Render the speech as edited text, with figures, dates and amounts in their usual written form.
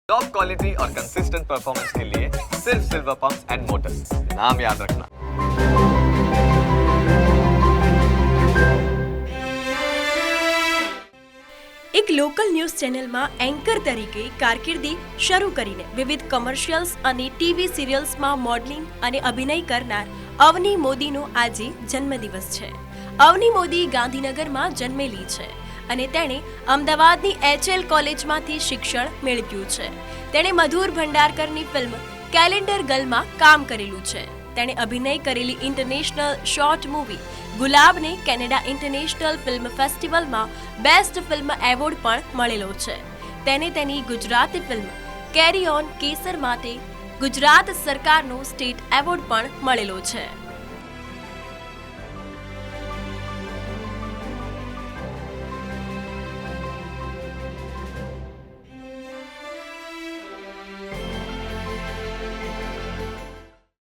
Top quality और consistent performance के लिए सिर्फ सिल्वर पंप्स एंड मोटर्स, नाम याद रखना। એક લોકલ ન્યૂઝ ચેનલમાં એન્કર તરીકે કારકિર્દી શરૂ કરીને વિવિધ કમર્શિયલ્સ અને ટીવી સિરિયલ્સમાં મોડલિંગ અને અભિનય કરનાર અવની મોદીનો આજે જન્મદિવસ છે. અવની મોદી ગાંધીનગરમાં જન્મેલી છે અને તેણે અમદાવાદની HL કોલેજમાંથી શિક્ષણ મેળવ્યું છે. તેણે મધુર ભંડારકરની ફિલ્મ કેલેન્ડર ગર્લમાં કામ કરેલું છે. તેણે અભિનય કરેલી ઇન્ટરનેશનલ શોર્ટ મૂવી ગુલાબને કેનેડા ઇન્ટરનેશનલ ફિલ્મ ફેસ્ટિવલમાં બેસ્ટ ફિલ્મ એવોર્ડ પણ મળેલો છે. તેને તેની Gujarati film carry on Kesar માટે ગુજરાત સરકારનો સ્ટેટ એવોર્ડ પણ મળેલો છે.